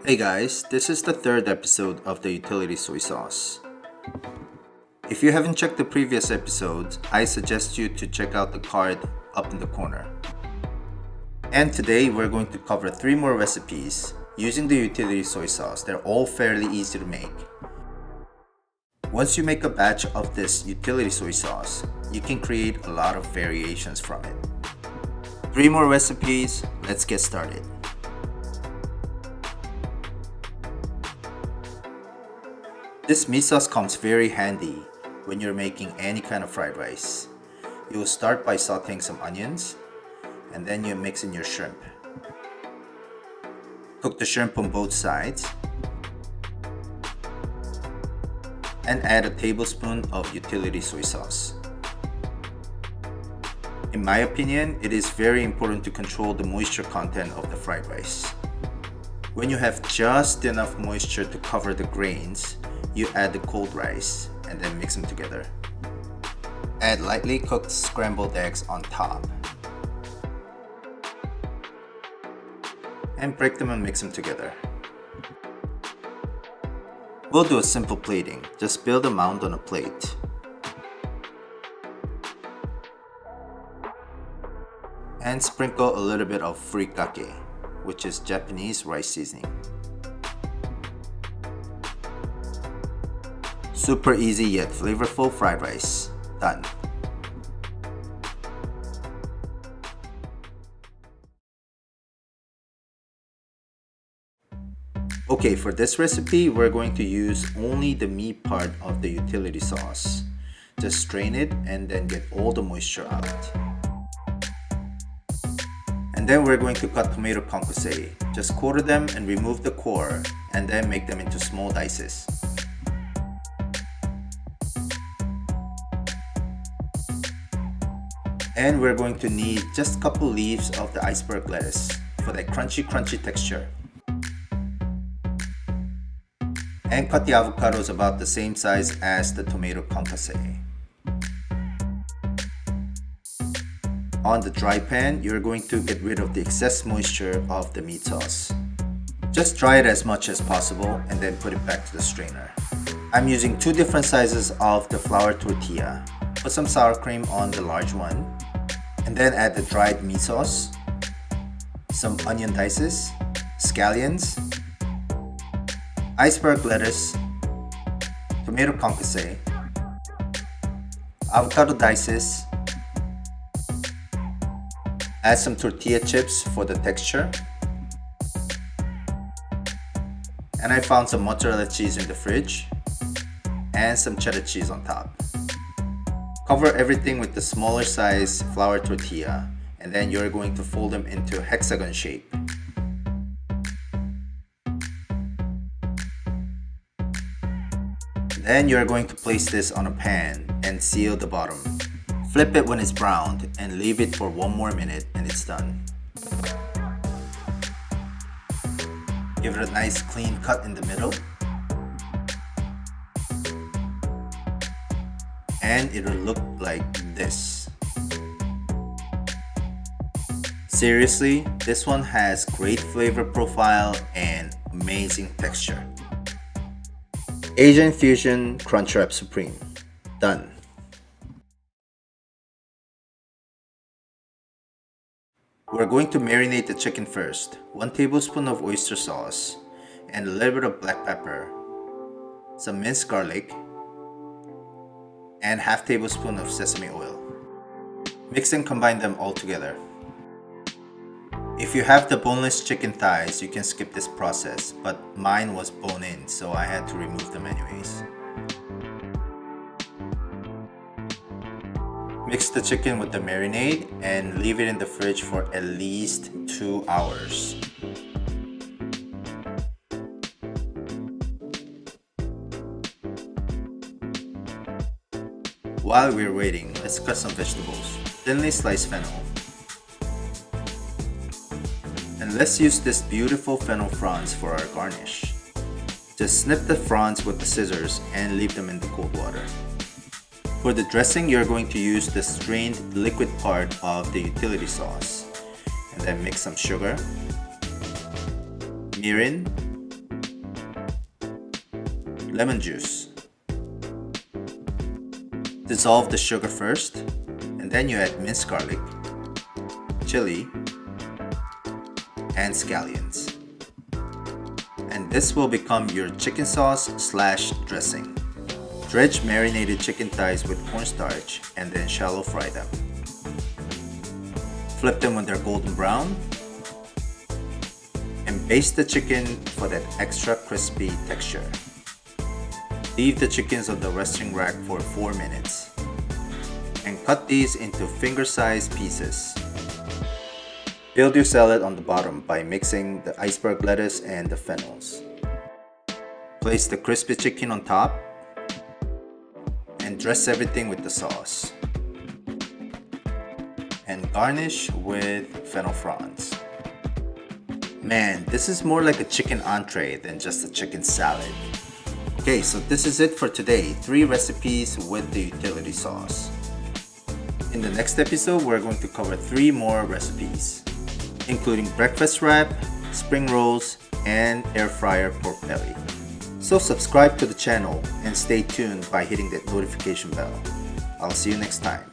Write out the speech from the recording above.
Hey guys, this is the third episode of the utility soy sauce. If you haven't checked the previous episodes, I suggest you to check out the card up in the corner. And today we're going to cover 3 more recipes using the utility soy sauce. They're all fairly easy to make. Once you make a batch of this utility soy sauce, you can create a lot of variations from it. 3 more recipes, let's get started. This meat sauce comes very handy when you're making any kind of fried rice. You will start by sauteing some onions, and then you mix in your shrimp. Cook the shrimp on both sides, and add a tablespoon of utility soy sauce. In my opinion, it is very important to control the moisture content of the fried rice. When you have just enough moisture to cover the grains, you add the cold rice and then mix them together. Add lightly cooked scrambled eggs on top. And break them and mix them together. We'll do a simple plating. Just build a mound on a plate. And sprinkle a little bit of Furikake, which is Japanese rice seasoning. Super easy yet flavorful fried rice. Done. Okay, for this recipe, we're going to use only the meat part of the utility sauce. Just strain it and then get all the moisture out. And then we're going to cut tomato concasse. Just quarter them and remove the core, and then make them into small dices. And we're going to need just a couple leaves of the iceberg lettuce for that crunchy texture. And cut the avocados about the same size as the tomato concasse. On the dry pan, you're going to get rid of the excess moisture of the meat sauce. Just dry it as much as possible and then put it back to the strainer. I'm using 2 different sizes of the flour tortilla. Put some sour cream on the large one, and then add the dried meat sauce, some onion dices, scallions, iceberg lettuce, tomato concasse, avocado dices, add some tortilla chips for the texture, and I found some mozzarella cheese in the fridge, and some cheddar cheese on top. Cover everything with the smaller size flour tortilla, and then you're going to fold them into hexagon shape. Then you're going to place this on a pan and seal the bottom. Flip it when it's browned and leave it for 1 more minute and it's done. Give it a nice clean cut in the middle. And it'll look like this. Seriously, this one has great flavor profile and amazing texture. Asian Fusion Crunchwrap Supreme. Done. We're going to marinate the chicken first. 1 tablespoon of oyster sauce and a little bit of black pepper, some minced garlic, and half tablespoon of sesame oil. Mix and combine them all together. If you have the boneless chicken thighs, you can skip this process, but mine was bone-in, so I had to remove them anyways. Mix the chicken with the marinade and leave it in the fridge for at least 2 hours. While we're waiting, let's cut some vegetables. Thinly sliced fennel. And let's use this beautiful fennel fronds for our garnish. Just snip the fronds with the scissors and leave them in the cold water. For the dressing, you're going to use the strained liquid part of the utility sauce. And then mix some sugar, mirin, lemon juice. Dissolve the sugar first, and then you add minced garlic, chili, and scallions. And this will become your chicken sauce / dressing. Dredge marinated chicken thighs with cornstarch and then shallow fry them. Flip them when they're golden brown. And baste the chicken for that extra crispy texture. Leave the chickens on the resting rack for 4 minutes. And cut these into finger-sized pieces. Build your salad on the bottom by mixing the iceberg lettuce and the fennels. Place the crispy chicken on top and dress everything with the sauce. And garnish with fennel fronds. Man, this is more like a chicken entree than just a chicken salad. Okay, so this is it for today. 3 recipes with the utility sauce. In the next episode, we're going to cover 3 more recipes, including breakfast wrap, spring rolls, and air fryer pork belly. So subscribe to the channel and stay tuned by hitting that notification bell. I'll see you next time.